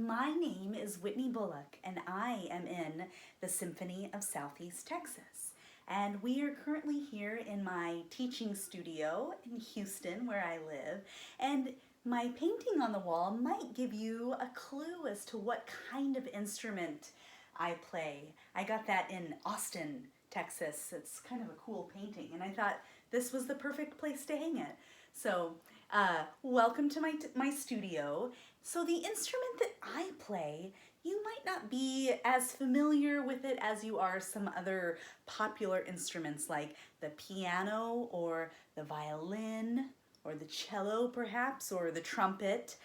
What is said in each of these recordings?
My name is Whitney Bullock, and I am in the Symphony of Southeast Texas. And we are currently here in my teaching studio in Houston, where I live. And my painting on the wall might give you a clue as to what kind of instrument I play. I got that in Austin, Texas. It's kind of a cool painting, and I thought this was the perfect place to hang it. So, welcome to my studio. So the instrument that I play, you might not be as familiar with it as you are some other popular instruments like the piano or the violin or the cello perhaps, or the trumpet.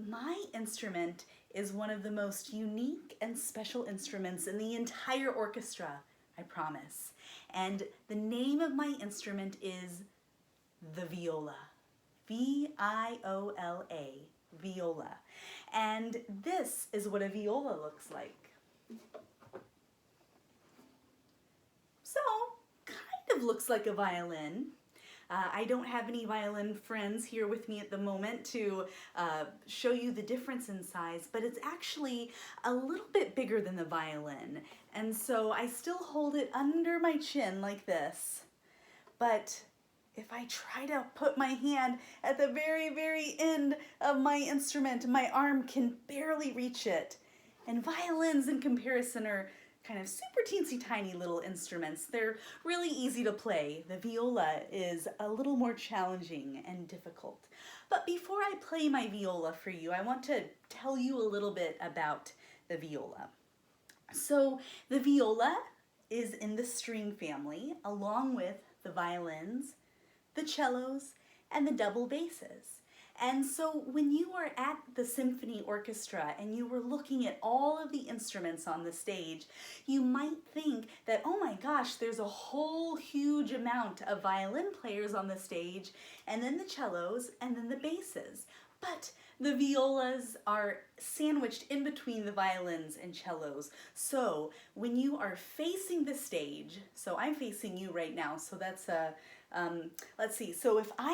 My instrument is one of the most unique and special instruments in the entire orchestra, I promise. And the name of my instrument is the viola. V-I-O-L-A, viola. And this is what a viola looks like. So, kind of looks like a violin. I don't have any violin friends here with me at the moment to show you the difference in size, but it's actually a little bit bigger than the violin. And so I still hold it under my chin like this. But if I try to put my hand at the very, very end of my instrument, my arm can barely reach it. And violins in comparison are kind of super teensy tiny little instruments. They're really easy to play. The viola is a little more challenging and difficult. But before I play my viola for you, I want to tell you a little bit about the viola. So the viola is in the string family along with the violins, the cellos, and the double basses. And so when you are at the symphony orchestra and you were looking at all of the instruments on the stage, you might think that, oh my gosh, there's a whole huge amount of violin players on the stage, and then the cellos, and then the basses. But the violas are sandwiched in between the violins and cellos. So when you are facing the stage, so I'm facing you right now, so that's a let's see, so if I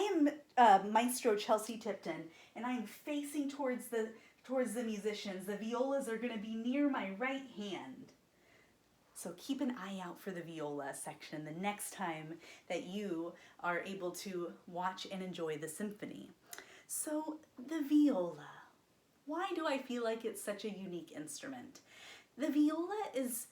am Maestro Chelsea Tipton and I'm facing towards the musicians, the violas are going to be near my right hand. So keep an eye out for the viola section the next time that you are able to watch and enjoy the symphony. So the viola, why do I feel like it's such a unique instrument? The viola is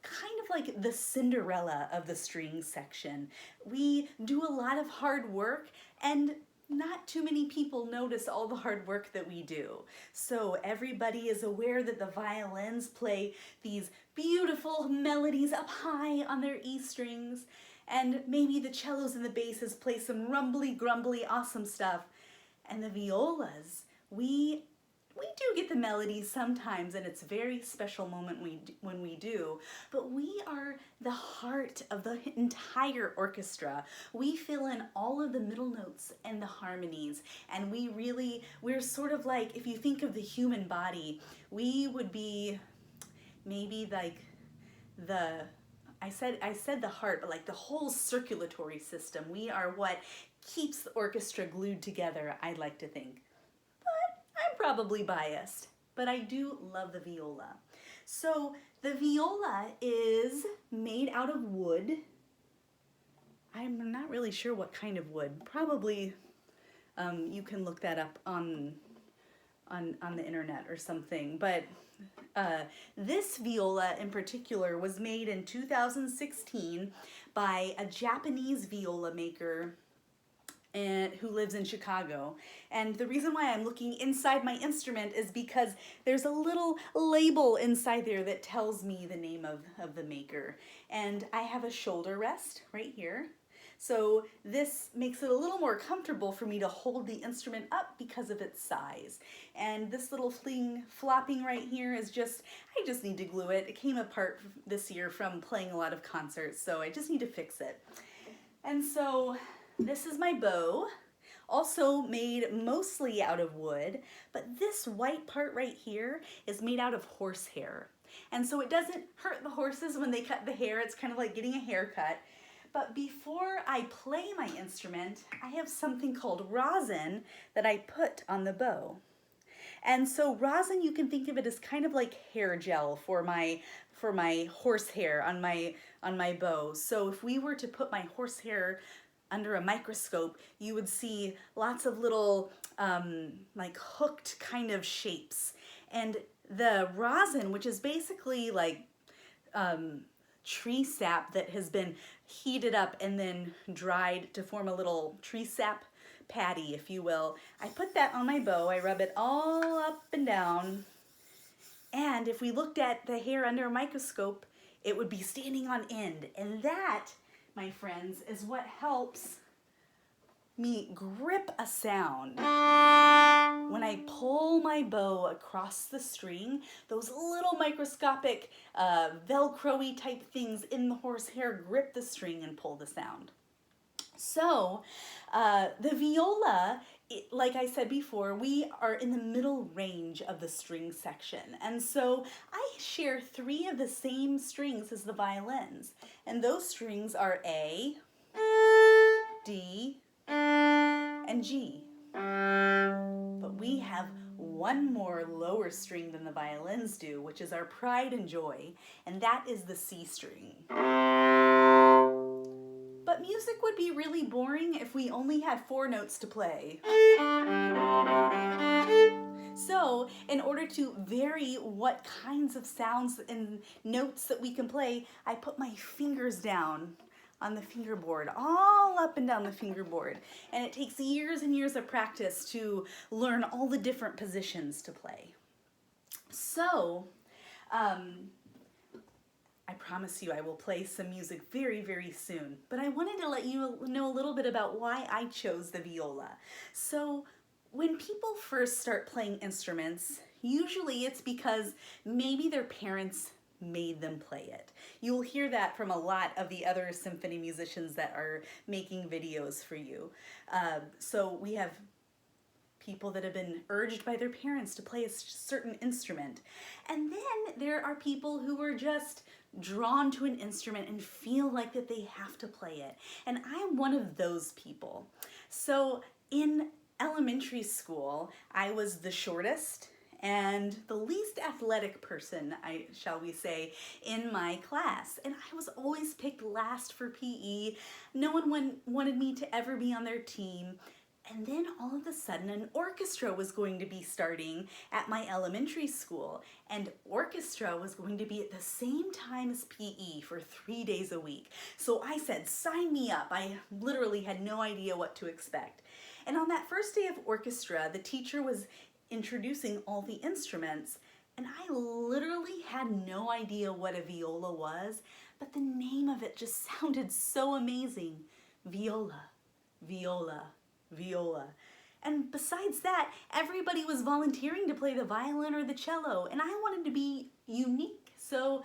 kind of like the Cinderella of the strings section. We do a lot of hard work, and not too many people notice all the hard work that we do. So everybody is aware that the violins play these beautiful melodies up high on their E strings, and maybe the cellos and the basses play some rumbly, grumbly, awesome stuff. And the violas, we do get the melodies sometimes, and it's a very special moment when we do, but we are the heart of the entire orchestra. We fill in all of the middle notes and the harmonies, and we're sort of like, if you think of the human body, we would be maybe like I said the heart, but like the whole circulatory system. We are what keeps the orchestra glued together, I'd like to think. I'm probably biased, but I do love the viola. So the viola is made out of wood. I'm not really sure what kind of wood. Probably you can look that up on the internet or something. But this viola in particular was made in 2016 by a Japanese viola maker who lives in Chicago. And the reason why I'm looking inside my instrument is because there's a little label inside there that tells me the name of the maker. And I have a shoulder rest right here. So this makes it a little more comfortable for me to hold the instrument up because of its size. And this little thing flopping right here is I just need to glue it. It came apart this year from playing a lot of concerts, so I just need to fix it. And so this is my bow, also made mostly out of wood, but this white part right here is made out of horsehair. And so it doesn't hurt the horses when they cut the hair. It's kind of like getting a haircut. But before I play my instrument, I have something called rosin that I put on the bow. And so rosin, you can think of it as kind of like hair gel for my horsehair on my bow. So if we were to put my horsehair under a microscope, you would see lots of little like hooked kind of shapes. And the rosin, which is basically like tree sap that has been heated up and then dried to form a little tree sap patty, if you will. I put that on my bow, I rub it all up and down, and if we looked at the hair under a microscope, it would be standing on end. And that, my friends, is what helps me grip a sound. When I pull my bow across the string, those little microscopic Velcro-y type things in the horsehair grip the string and pull the sound. So the viola, like I said before, we are in the middle range of the string section. And so I share 3 of the same strings as the violins. And those strings are A, D, and G. But we have one more lower string than the violins do, which is our pride and joy, and that is the C string. But music would be really boring if we only had 4 notes to play. So, in order to vary what kinds of sounds and notes that we can play, I put my fingers down on the fingerboard, all up and down the fingerboard. And it takes years and years of practice to learn all the different positions to play. So, I promise you I will play some music very, very soon. But I wanted to let you know a little bit about why I chose the viola. So, when people first start playing instruments, usually it's because maybe their parents made them play it. You'll hear that from a lot of the other symphony musicians that are making videos for you. So we have people that have been urged by their parents to play a certain instrument. And then there are people who are just drawn to an instrument and feel like that they have to play it. And I'm one of those people. So in elementary school, I was the shortest and the least athletic person, shall we say, in my class. And I was always picked last for PE. No one wanted me to ever be on their team. And then all of a sudden an orchestra was going to be starting at my elementary school. And orchestra was going to be at the same time as PE for 3 days a week. So I said, sign me up. I literally had no idea what to expect. And on that first day of orchestra, the teacher was introducing all the instruments, and I literally had no idea what a viola was, but the name of it just sounded so amazing. Viola, viola, viola. And besides that, everybody was volunteering to play the violin or the cello, and I wanted to be unique. So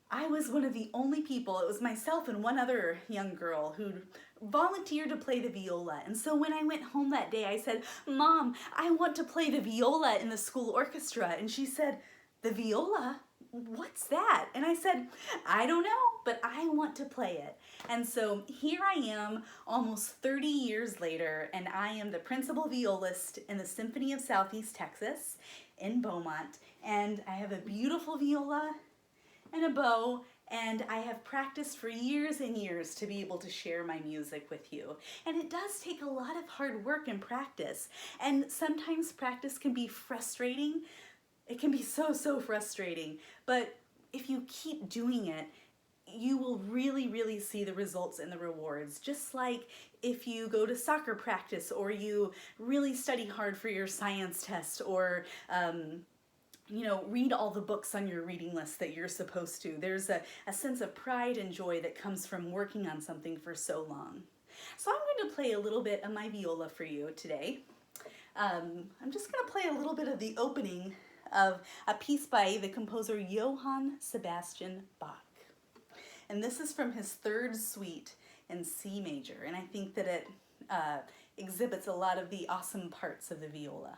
I was one of the only people, it was myself and one other young girl who volunteered to play the viola. And so when I went home that day, I said, Mom, I want to play the viola in the school orchestra. And she said, the viola? What's that? And I said, I don't know, but I want to play it. And so here I am almost 30 years later, and I am the principal violist in the Symphony of Southeast Texas in Beaumont. And I have a beautiful viola and a bow, and I have practiced for years and years to be able to share my music with you. And it does take a lot of hard work and practice, and sometimes practice can be frustrating. It can be so frustrating, but if you keep doing it, you will really see the results and the rewards. Just like if you go to soccer practice, or you really study hard for your science test, or read all the books on your reading list that you're supposed to. There's a sense of pride and joy that comes from working on something for so long. So I'm going to play a little bit of my viola for you today. I'm just going to play a little bit of the opening of a piece by the composer Johann Sebastian Bach. And this is from his third suite in C major, and I think that it exhibits a lot of the awesome parts of the viola.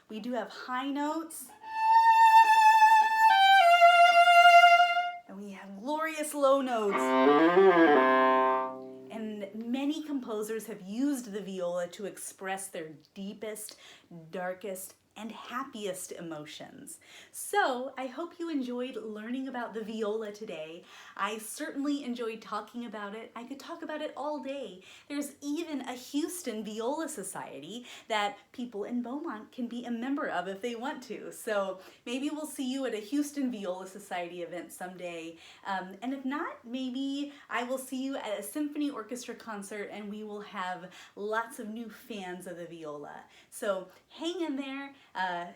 We do have high notes. And we have glorious low notes. And many composers have used the viola to express their deepest, darkest, and happiest emotions. So I hope you enjoyed learning about the viola today. I certainly enjoyed talking about it. I could talk about it all day. There's even a Houston Viola Society that people in Beaumont can be a member of if they want to. So maybe we'll see you at a Houston Viola Society event someday. And if not, maybe I will see you at a symphony orchestra concert and we will have lots of new fans of the viola. So hang in there.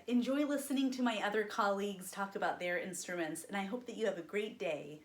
Enjoy listening to my other colleagues talk about their instruments, and I hope that you have a great day.